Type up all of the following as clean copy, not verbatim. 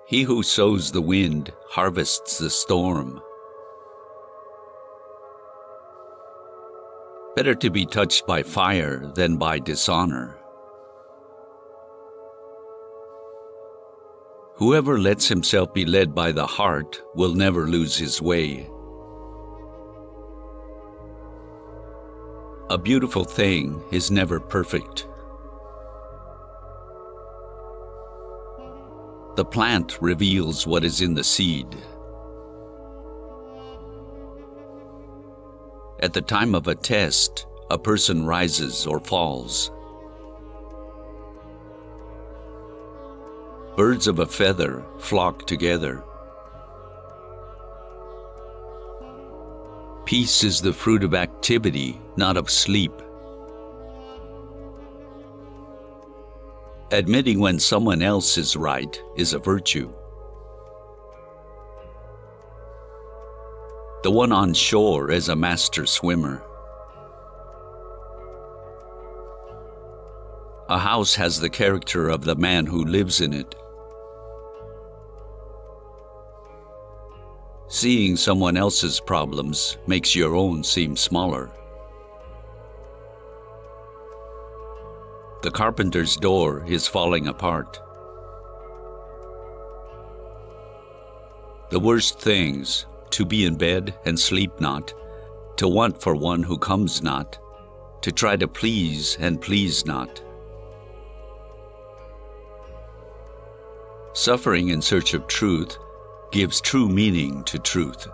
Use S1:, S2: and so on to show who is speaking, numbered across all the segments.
S1: He who sows the wind harvests the storm. Better to be touched by fire than by dishonor. Whoever lets himself be led by the heart will never lose his way. A beautiful thing is never perfect. The plant reveals what is in the seed. At the time of a test, a person rises or falls. Birds of a feather flock together. Peace is the fruit of activity, not of sleep. Admitting when someone else is right is a virtue. The one on shore is a master swimmer. A house has the character of the man who lives in it. Seeing someone else's problems makes your own seem smaller. The carpenter's door is falling apart. The worst things, to be in bed and sleep not, to want for one who comes not, to try to please and please not. Suffering in search of truth gives true meaning to truth.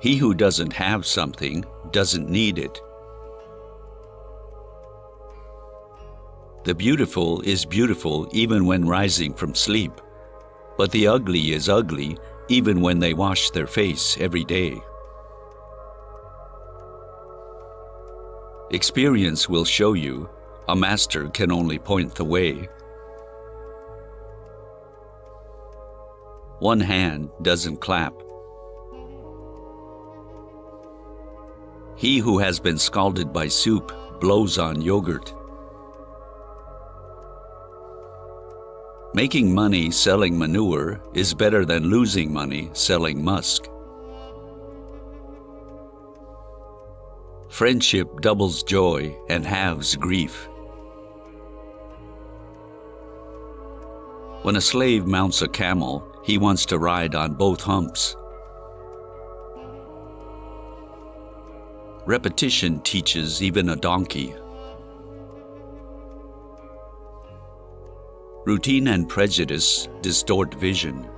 S1: He who doesn't have something doesn't need it. The beautiful is beautiful even when rising from sleep, but the ugly is ugly even when they wash their face every day. Experience will show you, a master can only point the way. One hand doesn't clap. He who has been scalded by soup blows on yogurt. Making money selling manure is better than losing money selling musk. Friendship doubles joy and halves grief. When a slave mounts a camel, he wants to ride on both humps. Repetition teaches even a donkey. Routine and prejudice distort vision.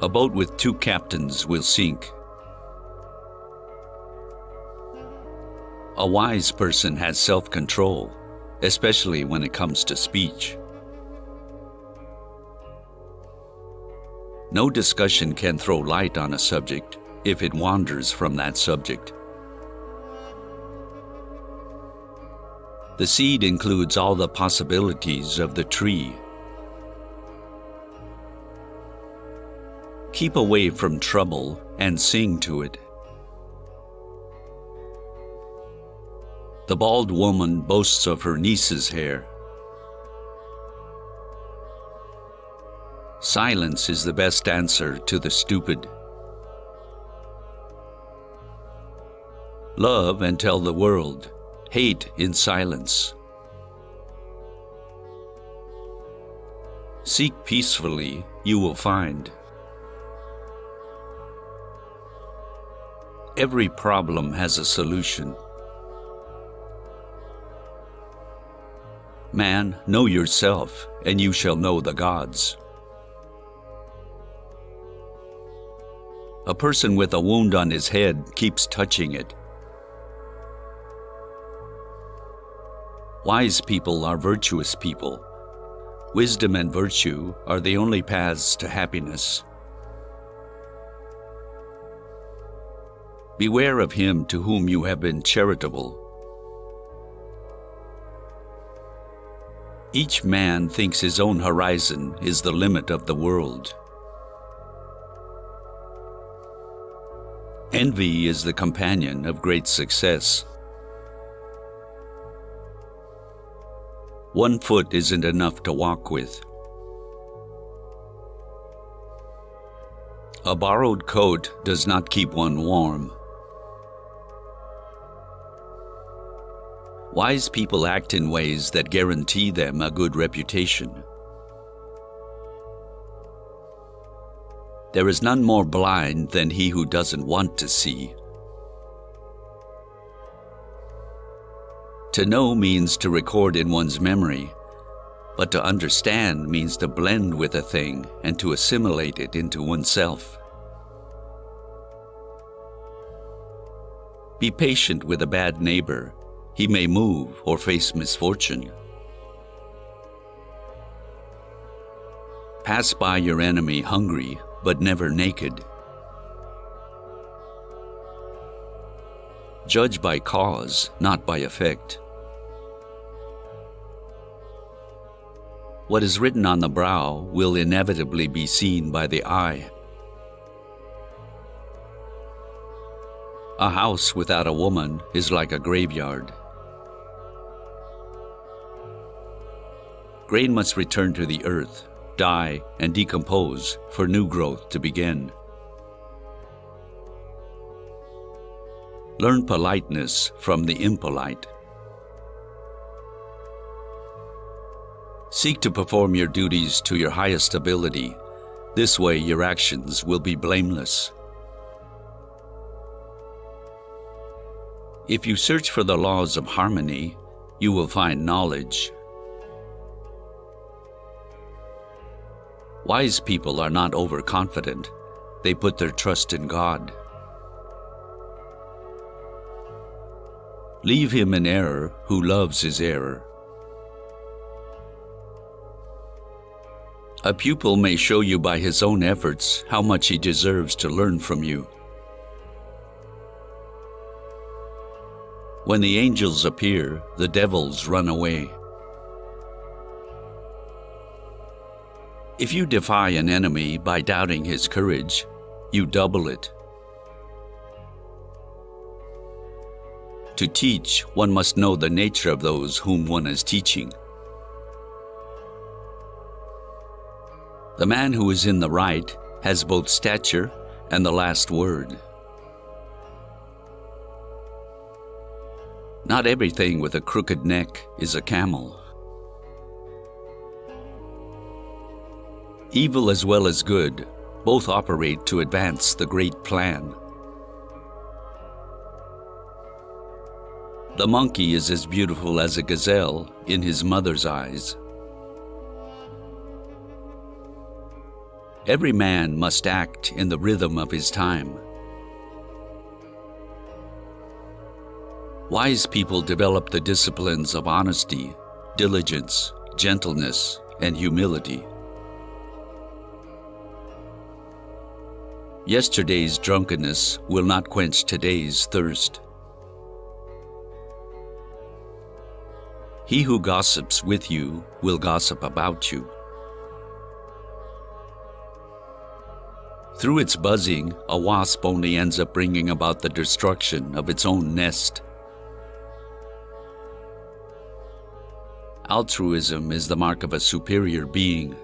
S1: A boat with two captains will sink. A wise person has self-control, especially when it comes to speech. No discussion can throw light on a subject if it wanders from that subject. The seed includes all the possibilities of the tree. Keep away from trouble and sing to it. The bald woman boasts of her niece's hair. Silence is the best answer to the stupid. Love and tell the world. Hate in silence. Seek peacefully, you will find. Every problem has a solution. Man, know yourself, and you shall know the gods. A person with a wound on his head keeps touching it. Wise people are virtuous people. Wisdom and virtue are the only paths to happiness. Beware of him to whom you have been charitable. Each man thinks his own horizon is the limit of the world. Envy is the companion of great success. One foot isn't enough to walk with. A borrowed coat does not keep one warm. Wise people act in ways that guarantee them a good reputation. There is none more blind than he who doesn't want to see. To know means to record in one's memory, but to understand means to blend with a thing and to assimilate it into oneself. Be patient with a bad neighbor. He may move or face misfortune. Pass by your enemy hungry, but never naked. Judge by cause, not by effect. What is written on the brow will inevitably be seen by the eye. A house without a woman is like a graveyard. Grain must return to the earth, die, and decompose for new growth to begin. Learn politeness from the impolite. Seek to perform your duties to your highest ability. This way your actions will be blameless. If you search for the laws of harmony, you will find knowledge. Wise people are not overconfident. They put their trust in God. Leave him in error who loves his error. A pupil may show you by his own efforts how much he deserves to learn from you. When the angels appear, the devils run away. If you defy an enemy by doubting his courage, you double it. To teach, one must know the nature of those whom one is teaching. The man who is in the right has both stature and the last word. Not everything with a crooked neck is a camel. Evil as well as good both operate to advance the great plan. The monkey is as beautiful as a gazelle in his mother's eyes. Every man must act in the rhythm of his time. Wise people develop the disciplines of honesty, diligence, gentleness, and humility. Yesterday's drunkenness will not quench today's thirst. He who gossips with you will gossip about you. Through its buzzing, a wasp only ends up bringing about the destruction of its own nest. Altruism is the mark of a superior being.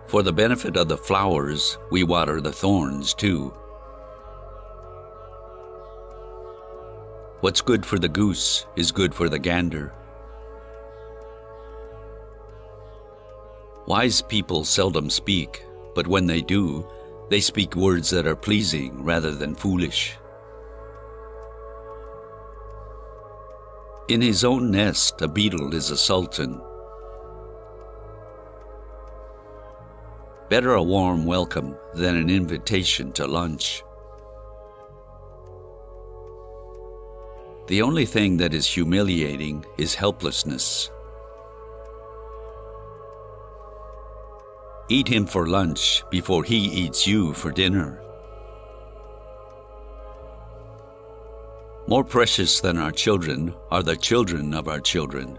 S1: For the benefit of the flowers, we water the thorns too. What's good for the goose is good for the gander. Wise people seldom speak, but when they do, they speak words that are pleasing rather than foolish. In his own nest, a beetle is a sultan. Better a warm welcome than an invitation to lunch. The only thing that is humiliating is helplessness. Eat him for lunch before he eats you for dinner. More precious than our children are the children of our children.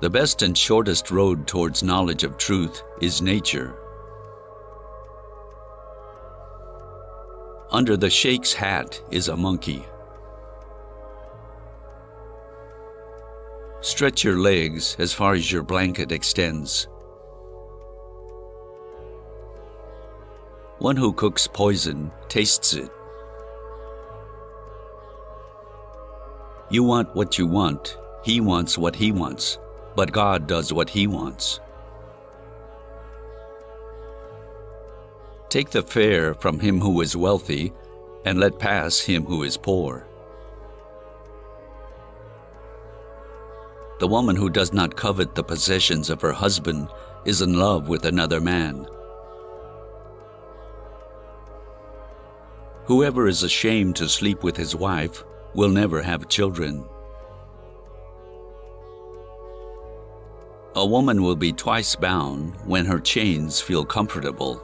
S1: The best and shortest road towards knowledge of truth is nature. Under the sheikh's hat is a monkey. Stretch your legs as far as your blanket extends. One who cooks poison tastes it. You want what you want, he wants what he wants, but God does what he wants. Take the fair from him who is wealthy, and let pass him who is poor. The woman who does not covet the possessions of her husband is in love with another man. Whoever is ashamed to sleep with his wife will never have children. A woman will be twice bound when her chains feel comfortable.